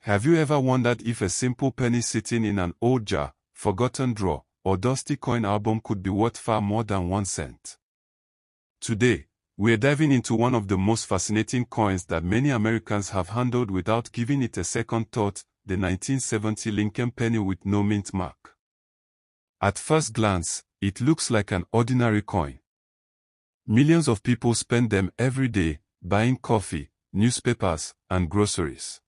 Have you ever wondered if a simple penny sitting in an old jar, forgotten drawer, or dusty coin album could be worth far more than 1 cent? Today, we're diving into one of the most fascinating coins that many Americans have handled without giving it a second thought, the 1970 Lincoln penny with no mint mark. At first glance, it looks like an ordinary coin. Millions of people spend them every day, buying coffee, newspapers, and groceries.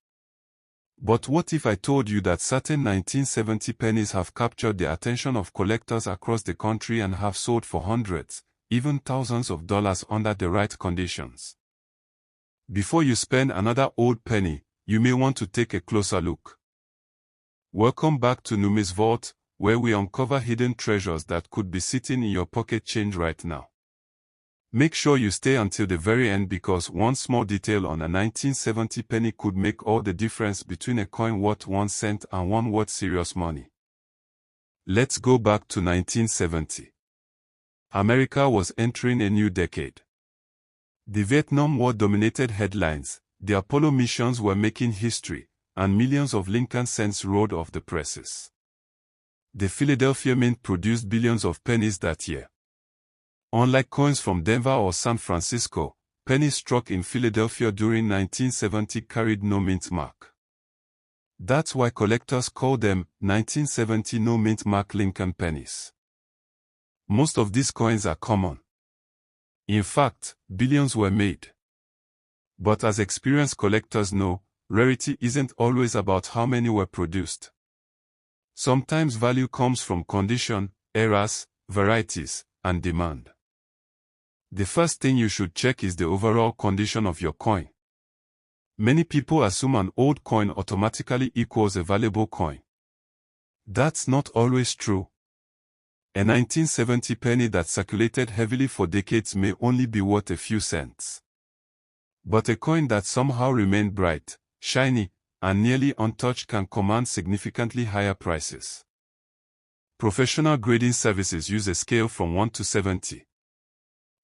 But what if I told you that certain 1970 pennies have captured the attention of collectors across the country and have sold for hundreds, even thousands of dollars under the right conditions? Before you spend another old penny, you may want to take a closer look. Welcome back to NumisVault, where we uncover hidden treasures that could be sitting in your pocket change right now. Make sure you stay until the very end because one small detail on a 1970 penny could make all the difference between a coin worth 1 cent and one worth serious money. Let's go back to 1970. America was entering a new decade. The Vietnam War dominated headlines, the Apollo missions were making history, and millions of Lincoln cents rolled off the presses. The Philadelphia Mint produced billions of pennies that year. Unlike coins from Denver or San Francisco, pennies struck in Philadelphia during 1970 carried no mint mark. That's why collectors call them 1970 no mint mark Lincoln pennies. Most of these coins are common. In fact, billions were made. But as experienced collectors know, rarity isn't always about how many were produced. Sometimes value comes from condition, eras, varieties, and demand. The first thing you should check is the overall condition of your coin. Many people assume an old coin automatically equals a valuable coin. That's not always true. A 1970 penny that circulated heavily for decades may only be worth a few cents. But a coin that somehow remained bright, shiny, and nearly untouched can command significantly higher prices. Professional grading services use a scale from 1 to 70.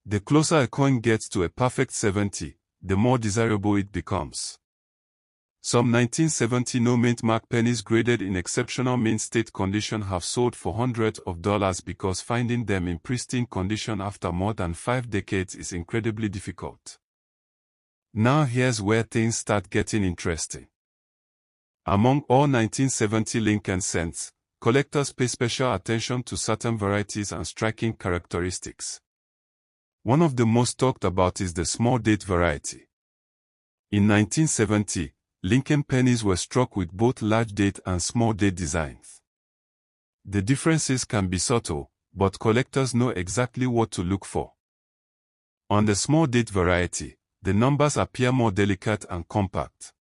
The closer a coin gets to a perfect 70, the more desirable it becomes. Some 1970 no mint mark pennies graded in exceptional mint state condition have sold for hundreds of dollars because finding them in pristine condition after more than 5 decades is incredibly difficult. Now here's where things start getting interesting. Among all 1970 Lincoln cents, collectors pay special attention to certain varieties and striking characteristics. One of the most talked about is the small date variety. In 1970, Lincoln pennies were struck with both large date and small date designs. The differences can be subtle, but collectors know exactly what to look for. On the small date variety, the numbers appear more delicate and compact.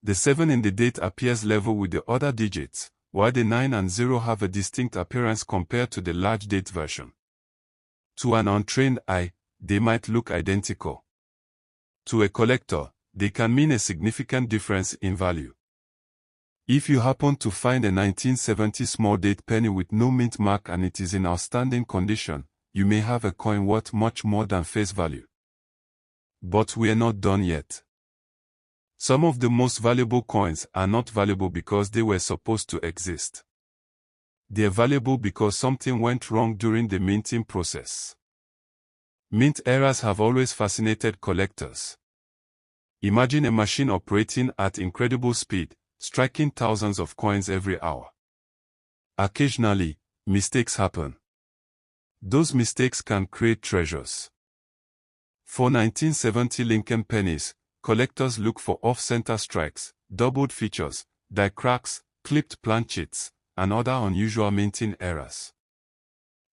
The 7 in the date appears level with the other digits, while the 9 and 0 have a distinct appearance compared to the large date version. To an untrained eye, they might look identical. To a collector, they can mean a significant difference in value. If you happen to find a 1970 small date penny with no mint mark and it is in outstanding condition, you may have a coin worth much more than face value. But we're not done yet. Some of the most valuable coins are not valuable because they were supposed to exist. They're valuable because something went wrong during the minting process. Mint errors have always fascinated collectors. Imagine a machine operating at incredible speed, striking thousands of coins every hour. Occasionally, mistakes happen. Those mistakes can create treasures. For 1970 Lincoln pennies, collectors look for off-center strikes, doubled features, die cracks, clipped planchets, and other unusual minting errors.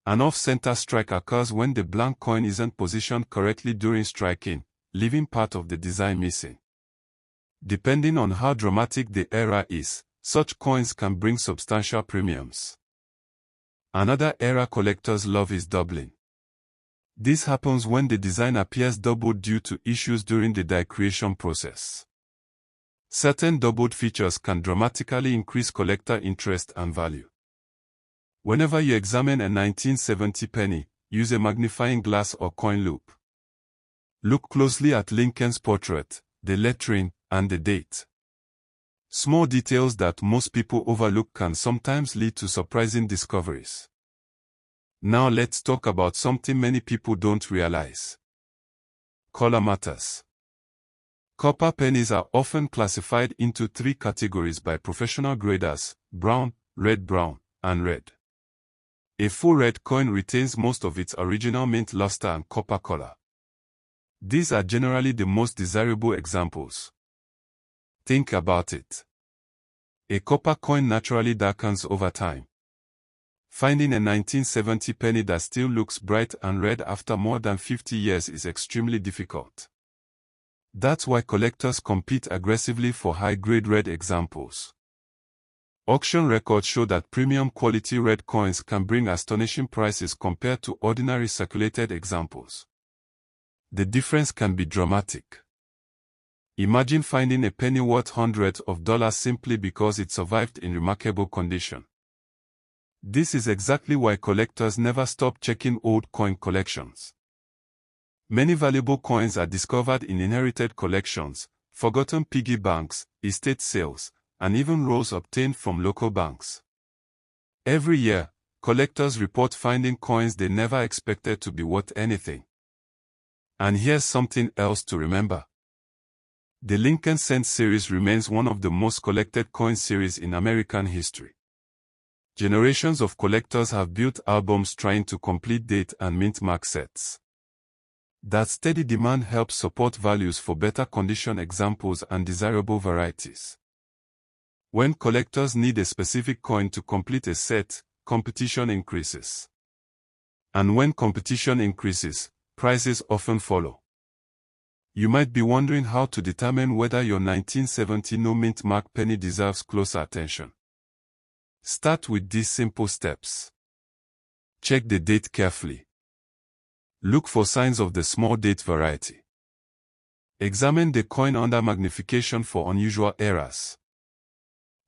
An off-center strike occurs when the blank coin isn't positioned correctly during striking, leaving part of the design missing. Depending on how dramatic the error is, such coins can bring substantial premiums. Another error collectors love is doubling. This happens when the design appears doubled due to issues during the die creation process. Certain doubled features can dramatically increase collector interest and value. Whenever you examine a 1970 penny, use a magnifying glass or coin loop. Look closely at Lincoln's portrait, the lettering, and the date. Small details that most people overlook can sometimes lead to surprising discoveries. Now let's talk about something many people don't realize. Color matters. Copper pennies are often classified into three categories by professional graders: brown, red-brown, and red. A full red coin retains most of its original mint luster and copper color. These are generally the most desirable examples. Think about it. A copper coin naturally darkens over time. Finding a 1970 penny that still looks bright and red after more than 50 years is extremely difficult. That's why collectors compete aggressively for high-grade red examples. Auction records show that premium quality red coins can bring astonishing prices compared to ordinary circulated examples. The difference can be dramatic. Imagine finding a penny worth hundreds of dollars simply because it survived in remarkable condition. This is exactly why collectors never stop checking old coin collections. Many valuable coins are discovered in inherited collections, forgotten piggy banks, estate sales, and even rolls obtained from local banks. Every year, collectors report finding coins they never expected to be worth anything. And here's something else to remember. The Lincoln Cent series remains one of the most collected coin series in American history. Generations of collectors have built albums trying to complete date and mint mark sets. That steady demand helps support values for better condition examples and desirable varieties. When collectors need a specific coin to complete a set, competition increases. And when competition increases, prices often follow. You might be wondering how to determine whether your 1970 no mint mark penny deserves closer attention. Start with these simple steps. Check the date carefully. Look for signs of the small date variety. Examine the coin under magnification for unusual errors.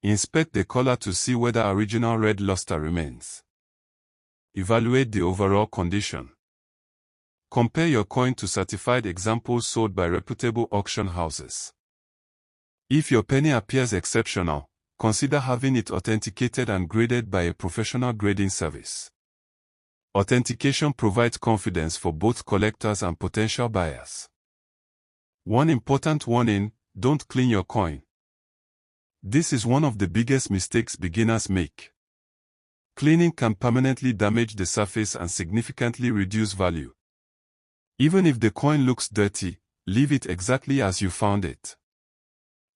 Inspect the color to see whether original red luster remains. Evaluate the overall condition. Compare your coin to certified examples sold by reputable auction houses. If your penny appears exceptional, consider having it authenticated and graded by a professional grading service. Authentication provides confidence for both collectors and potential buyers. One important warning: don't clean your coin. This is one of the biggest mistakes beginners make. Cleaning can permanently damage the surface and significantly reduce value. Even if the coin looks dirty, leave it exactly as you found it.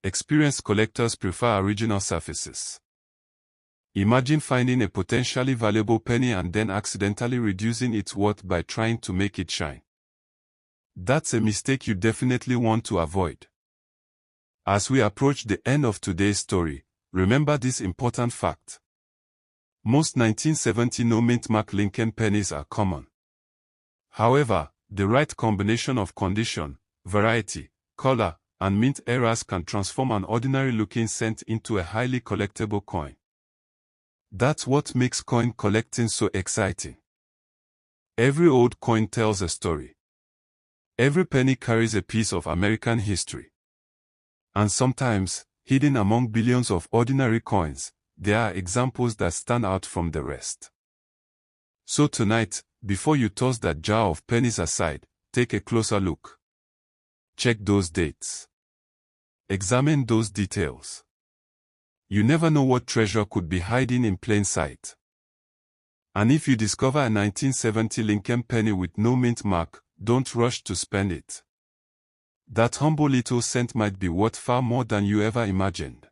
Experienced collectors prefer original surfaces. Imagine finding a potentially valuable penny and then accidentally reducing its worth by trying to make it shine. That's a mistake you definitely want to avoid. As we approach the end of today's story, remember this important fact. Most 1970 no mint mark Lincoln pennies are common. However, the right combination of condition, variety, color, and mint errors can transform an ordinary-looking cent into a highly collectible coin. That's what makes coin collecting so exciting. Every old coin tells a story. Every penny carries a piece of American history. And sometimes, hidden among billions of ordinary coins, there are examples that stand out from the rest. So tonight, before you toss that jar of pennies aside, take a closer look. Check those dates. Examine those details. You never know what treasure could be hiding in plain sight. And if you discover a 1970 Lincoln penny with no mint mark, don't rush to spend it. That humble little cent might be worth far more than you ever imagined.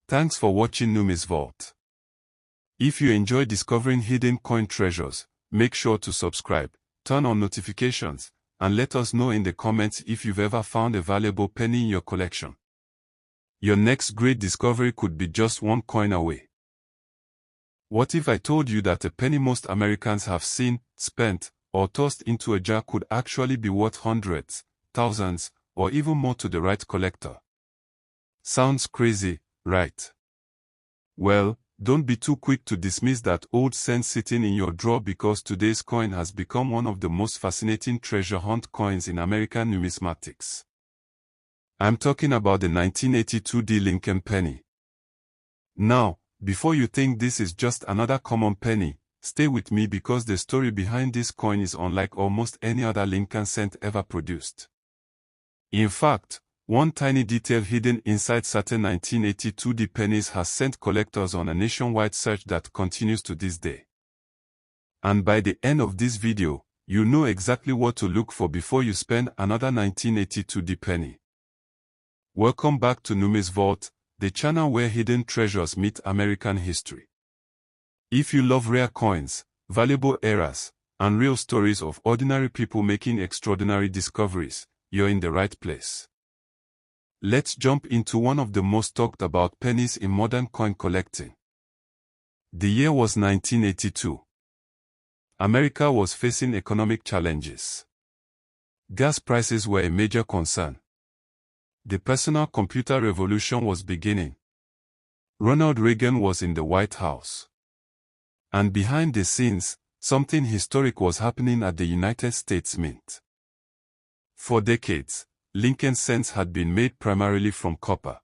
Thanks for watching NumisVault. If you enjoy discovering hidden coin treasures, make sure to subscribe, turn on notifications, and let us know in the comments if you've ever found a valuable penny in your collection. Your next great discovery could be just one coin away. What if I told you that a penny most Americans have seen, spent, or tossed into a jar could actually be worth hundreds, thousands, or even more to the right collector? Sounds crazy, right? Well, don't be too quick to dismiss that old cent sitting in your drawer, because today's coin has become one of the most fascinating treasure hunt coins in American numismatics. I'm talking about the 1982 D Lincoln penny. Now, before you think this is just another common penny, stay with me because the story behind this coin is unlike almost any other Lincoln cent ever produced. In fact, one tiny detail hidden inside certain 1982 D pennies has sent collectors on a nationwide search that continues to this day. And by the end of this video, you know exactly what to look for before you spend another 1982 D penny. Welcome back to NumisVault, the channel where hidden treasures meet American history. If you love rare coins, valuable eras, and real stories of ordinary people making extraordinary discoveries, you're in the right place. Let's jump into one of the most talked about pennies in modern coin collecting. The year was 1982. America was facing economic challenges. Gas prices were a major concern. The personal computer revolution was beginning. Ronald Reagan was in the White House. And behind the scenes, something historic was happening at the United States Mint. For decades, Lincoln cents had been made primarily from copper.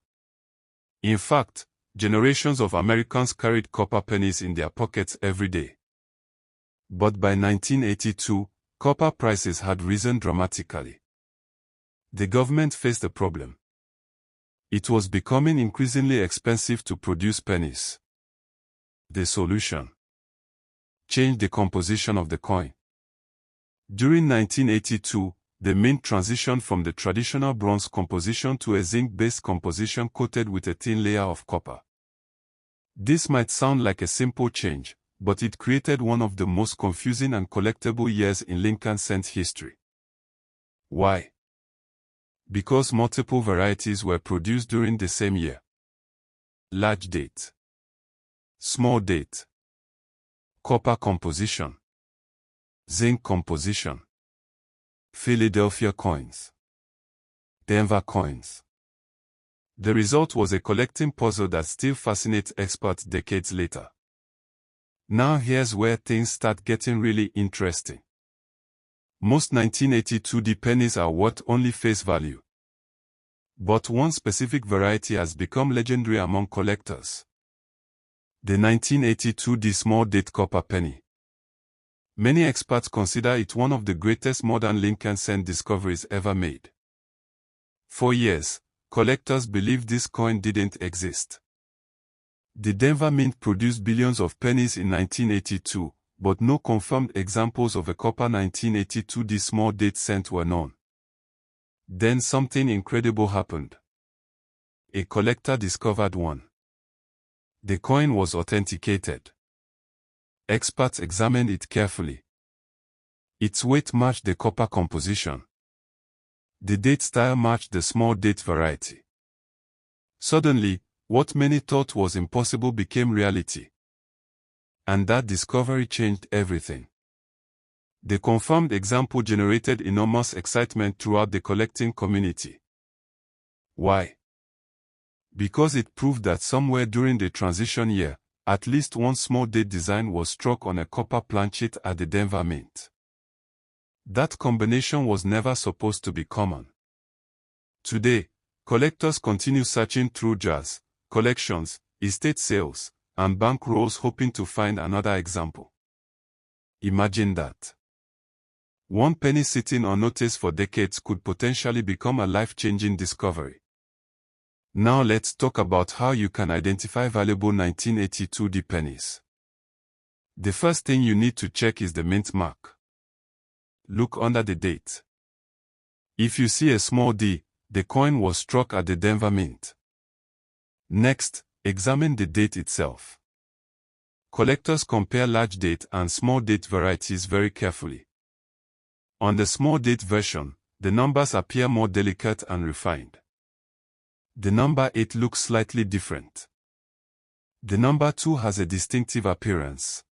In fact, generations of Americans carried copper pennies in their pockets every day. But by 1982, copper prices had risen dramatically. The government faced a problem. It was becoming increasingly expensive to produce pennies. The solution: change the composition of the coin. During 1982, the mint transitioned from the traditional bronze composition to a zinc-based composition coated with a thin layer of copper. This might sound like a simple change, but it created one of the most confusing and collectible years in Lincoln cent history. Why? Because multiple varieties were produced during the same year. Large date, small date, copper composition, zinc composition, Philadelphia coins, Denver coins. The result was a collecting puzzle that still fascinates experts decades later. Now here's where things start getting really interesting. Most 1982 D pennies are worth only face value. But one specific variety has become legendary among collectors. The 1982 D small date copper penny. Many experts consider it one of the greatest modern Lincoln cent discoveries ever made. For years, collectors believed this coin didn't exist. The Denver Mint produced billions of pennies in 1982, but no confirmed examples of a copper 1982 D small date cent were known. Then something incredible happened. A collector discovered one. The coin was authenticated. Experts examined it carefully. Its weight matched the copper composition. The date style matched the small date variety. Suddenly, what many thought was impossible became reality. And that discovery changed everything. The confirmed example generated enormous excitement throughout the collecting community. Why? Because it proved that somewhere during the transition year, at least one small date design was struck on a copper planchet at the Denver Mint. That combination was never supposed to be common. Today, collectors continue searching through jars, collections, estate sales, and bank rolls hoping to find another example. Imagine that. One penny sitting unnoticed for decades could potentially become a life-changing discovery. Now let's talk about how you can identify valuable 1982 D pennies. The first thing you need to check is the mint mark. Look under the date. If you see a small D, the coin was struck at the Denver Mint. Next, examine the date itself. Collectors compare large date and small date varieties very carefully. On the small date version, the numbers appear more delicate and refined. The number 8 looks slightly different. The number 2 has a distinctive appearance.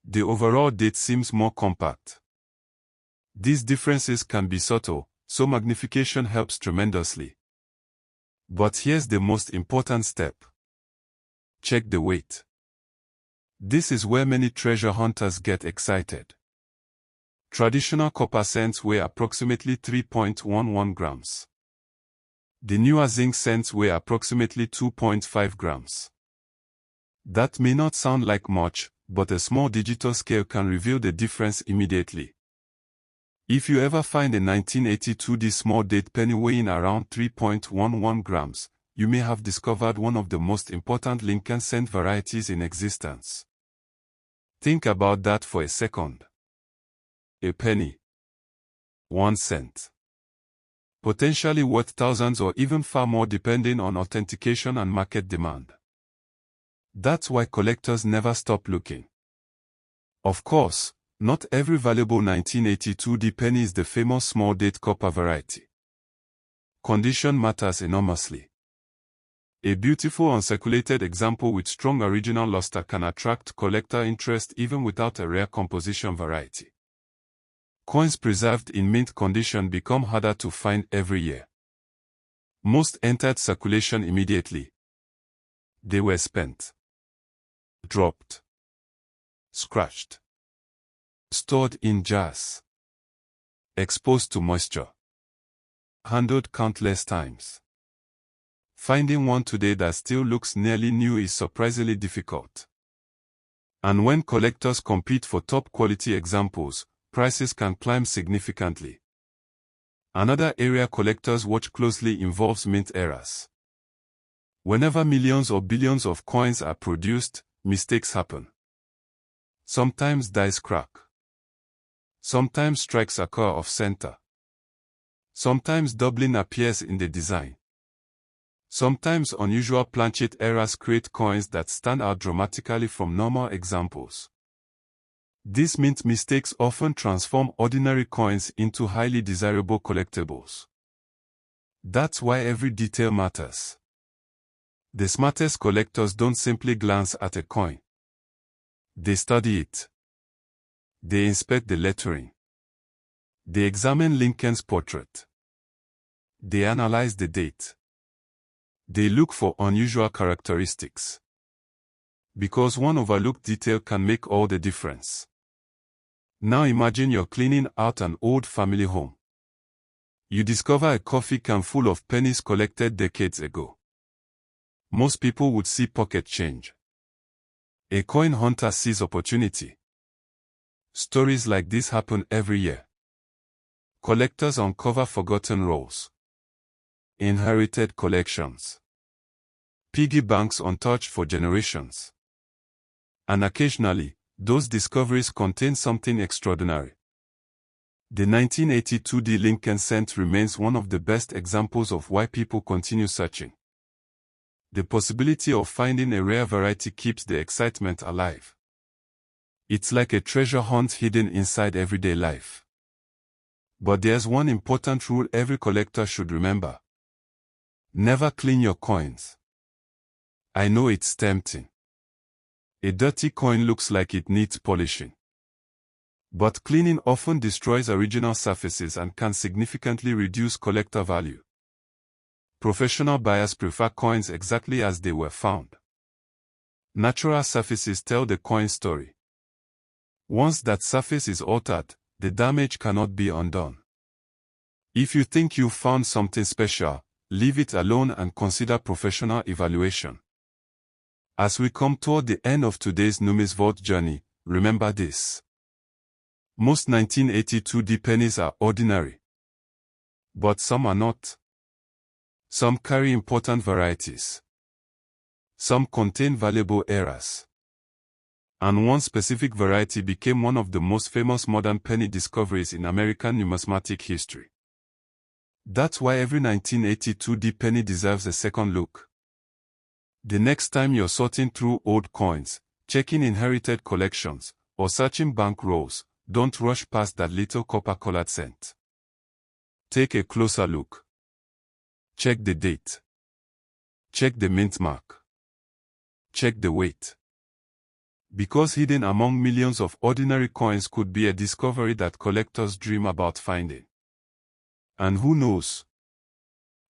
The overall date seems more compact. These differences can be subtle, so magnification helps tremendously. But here's the most important step. Check the weight. This is where many treasure hunters get excited. Traditional copper cents weigh approximately 3.11 grams. The newer zinc cents weigh approximately 2.5 grams. That may not sound like much, but a small digital scale can reveal the difference immediately. If you ever find a 1982D small date penny weighing around 3.11 grams, you may have discovered one of the most important Lincoln cent varieties in existence. Think about that for a second. A penny. 1 cent. Potentially worth thousands or even far more depending on authentication and market demand. That's why collectors never stop looking. Of course, not every valuable 1982D penny is the famous small date copper variety. Condition matters enormously. A beautiful uncirculated example with strong original luster can attract collector interest even without a rare composition variety. Coins preserved in mint condition become harder to find every year. Most entered circulation immediately. They were spent, dropped, scratched, stored in jars, exposed to moisture, handled countless times. Finding one today that still looks nearly new is surprisingly difficult. And when collectors compete for top-quality examples, prices can climb significantly. Another area collectors watch closely involves mint errors. Whenever millions or billions of coins are produced, mistakes happen. Sometimes dies crack. Sometimes strikes occur off-center. Sometimes doubling appears in the design. Sometimes unusual planchet errors create coins that stand out dramatically from normal examples. These mint mistakes often transform ordinary coins into highly desirable collectibles. That's why every detail matters. The smartest collectors don't simply glance at a coin. They study it. They inspect the lettering. They examine Lincoln's portrait. They analyze the date. They look for unusual characteristics. Because one overlooked detail can make all the difference. Now imagine you're cleaning out an old family home. You discover a coffee can full of pennies collected decades ago. Most people would see pocket change. A coin hunter sees opportunity. Stories like this happen every year. Collectors uncover forgotten rolls. Inherited collections. Piggy banks untouched for generations. And occasionally, those discoveries contain something extraordinary. The 1982D Lincoln cent remains one of the best examples of why people continue searching. The possibility of finding a rare variety keeps the excitement alive. It's like a treasure hunt hidden inside everyday life. But there's one important rule every collector should remember. Never clean your coins. I know it's tempting. A dirty coin looks like it needs polishing. But cleaning often destroys original surfaces and can significantly reduce collector value. Professional buyers prefer coins exactly as they were found. Natural surfaces tell the coin story. Once that surface is altered, the damage cannot be undone. If you think you've found something special, leave it alone and consider professional evaluation. As we come toward the end of today's NumisVault journey, remember this. Most 1982D pennies are ordinary. But some are not. Some carry important varieties. Some contain valuable errors. And one specific variety became one of the most famous modern penny discoveries in American numismatic history. That's why every 1982D penny deserves a second look. The next time you're sorting through old coins, checking inherited collections, or searching bank rolls, don't rush past that little copper-colored cent. Take a closer look. Check the date. Check the mint mark. Check the weight. Because hidden among millions of ordinary coins could be a discovery that collectors dream about finding. And who knows?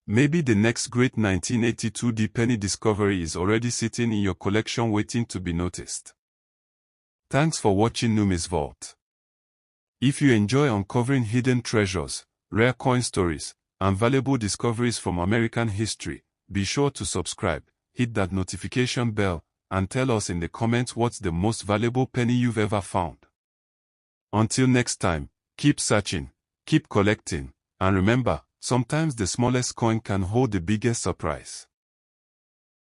Maybe the next great 1982D penny discovery is already sitting in your collection waiting to be noticed. Thanks for watching NumisVault. If you enjoy uncovering hidden treasures, rare coin stories, and valuable discoveries from American history, be sure to subscribe, hit that notification bell, and tell us in the comments what's the most valuable penny you've ever found. Until next time, keep searching, keep collecting, and remember, sometimes the smallest coin can hold the biggest surprise.